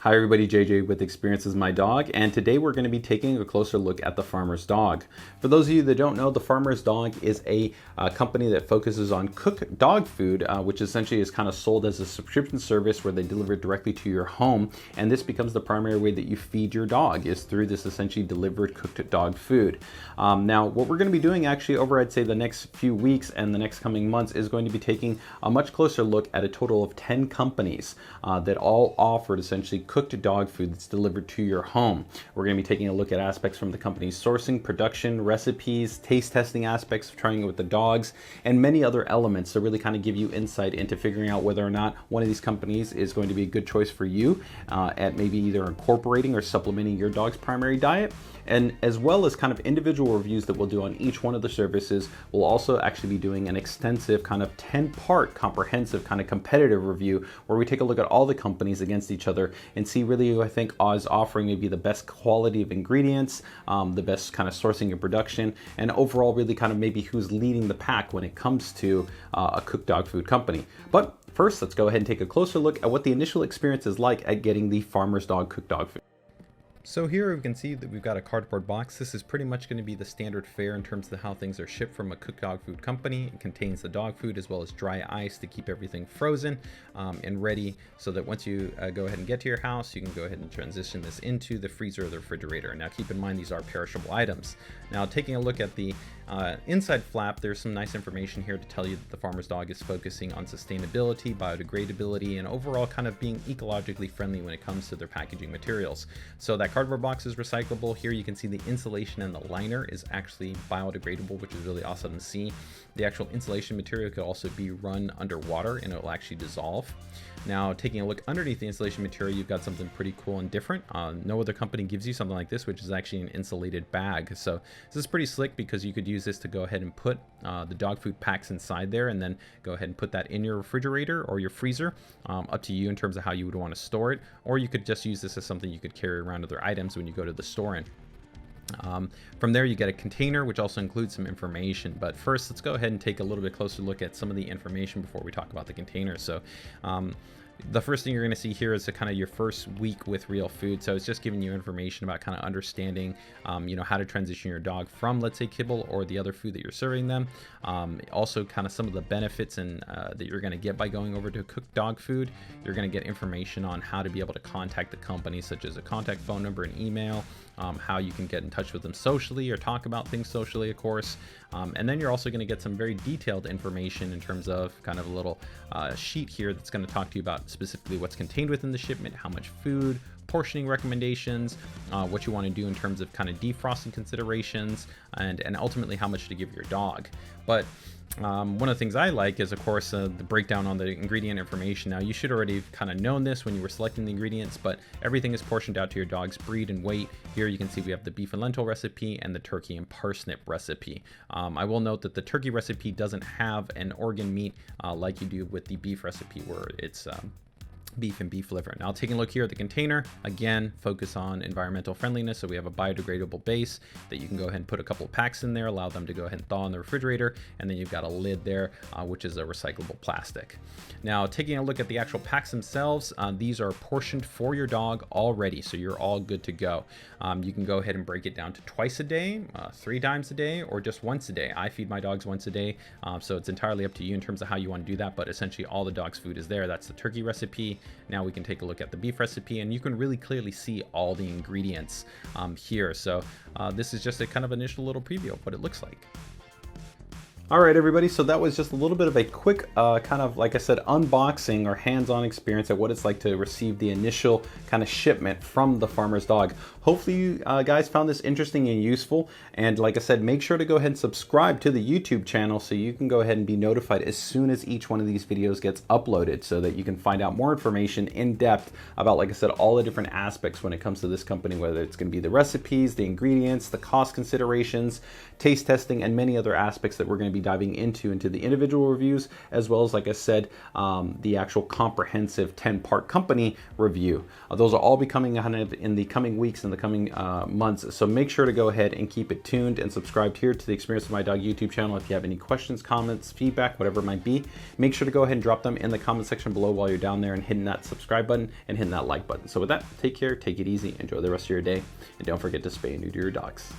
Hi everybody, JJ with Experiences My Dog, and today we're going to be taking a closer look at the Farmer's Dog. For those of you that don't know, the Farmer's Dog is a company that focuses on cooked dog food, which essentially is kind of sold as a subscription service where they deliver it directly to your home, and this becomes the primary way that you feed your dog is through this essentially delivered cooked dog food. Now, what we're going to be doing actually over, I'd say, the next few weeks and the next coming months is going to be taking a much closer look at a total of 10 companies that all offered essentially cooked dog food that's delivered to your home. We're going to be taking a look at aspects from the company's sourcing, production, recipes, taste testing aspects of trying it with the dogs, and many other elements to really kind of give you insight into figuring out whether or not one of these companies is going to be a good choice for you at maybe either incorporating or supplementing your dog's primary diet. And as well as kind of individual reviews that we'll do on each one of the services, we'll also actually be doing an extensive kind of 10-part comprehensive kind of competitive review where we take a look at all the companies against each other and see really who I think is offering maybe the best quality of ingredients, the best kind of sourcing and production, and overall really kind of maybe who's leading the pack when it comes to a cooked dog food company. But first, let's go ahead and take a closer look at what the initial experience is like at getting the Farmer's Dog cooked dog food. So here we can see that we've got a cardboard box. This is pretty much going to be the standard fare in terms of how things are shipped from a cooked dog food company. It contains the dog food as well as dry ice to keep everything frozen and ready so that once you go ahead and get to your house, you can go ahead and transition this into the freezer or the refrigerator. Now keep in mind these are perishable items. Now taking a look at the inside flap, there's some nice information here to tell you that the Farmer's Dog is focusing on sustainability, biodegradability, and overall kind of being ecologically friendly when it comes to their packaging materials. So that cardboard box is recyclable. Here you can see the insulation and the liner is actually biodegradable, which is really awesome to see. The actual insulation material could also be run underwater and it will actually dissolve. Now, taking a look underneath the insulation material, you've got something pretty cool and different. No other company gives you something like this, which is actually an insulated bag. So this is pretty slick because you could use this to go ahead and put the dog food packs inside there and then go ahead and put that in your refrigerator or your freezer. Up to you in terms of how you would want to store it. Or you could just use this as something you could carry around other items when you go to the store in. From there you get a container which also includes some information, but first let's go ahead and take a little bit closer look at some of the information before we talk about the container. So the first thing you're going to see here is kind of your first week with real food. So it's just giving you information about kind of understanding, how to transition your dog from, let's say, kibble or the other food that you're serving them. Also kind of some of the benefits and that you're going to get by going over to cooked dog food. You're going to get information on how to be able to contact the company, such as a contact phone number and email, how you can get in touch with them socially or talk about things socially, of course. And then you're also going to get some very detailed information in terms of kind of a little sheet here that's going to talk to you about specifically what's contained within the shipment, how much food, portioning recommendations, what you want to do in terms of kind of defrosting considerations, and ultimately how much to give your dog. But one of the things I like is, of course, the breakdown on the ingredient information. Now, you should already have kind of known this when you were selecting the ingredients, but everything is portioned out to your dog's breed and weight. Here you can see we have the beef and lentil recipe and the turkey and parsnip recipe. I will note that the turkey recipe doesn't have an organ meat like you do with the beef recipe, where it's beef and beef liver. Now, taking a look here at the container, again, focus on environmental friendliness. So we have a biodegradable base that you can go ahead and put a couple of packs in there, allow them to go ahead and thaw in the refrigerator, and then you've got a lid there, which is a recyclable plastic. Now, taking a look at the actual packs themselves, these are portioned for your dog already, so you're all good to go. You can go ahead and break it down to twice a day, 3 times a day, or just once a day. I feed my dogs once a day, so it's entirely up to you in terms of how you want to do that, but essentially all the dog's food is there. That's the turkey recipe. Now we can take a look at the beef recipe, and you can really clearly see all the ingredients here. So this is just a kind of initial little preview of what it looks like. All right, everybody, so that was just a little bit of a quick kind of, like I said, unboxing or hands-on experience at what it's like to receive the initial kind of shipment from the Farmer's Dog. Hopefully you guys found this interesting and useful. And like I said, make sure to go ahead and subscribe to the YouTube channel so you can go ahead and be notified as soon as each one of these videos gets uploaded, so that you can find out more information in depth about, like I said, all the different aspects when it comes to this company, whether it's going to be the recipes, the ingredients, the cost considerations, taste testing, and many other aspects that we're going to be be diving into the individual reviews, as well as, like I said, the actual comprehensive 10-part company review. Those will all be coming kind of in the coming weeks and the coming months. So make sure to go ahead and keep it tuned and subscribed here to the Experience of My Dog YouTube channel. If you have any questions, comments, feedback, whatever it might be, make sure to go ahead and drop them in the comment section below while you're down there and hitting that subscribe button and hitting that like button. So with that, take care, take it easy, enjoy the rest of your day, and don't forget to spay and neuter your dogs.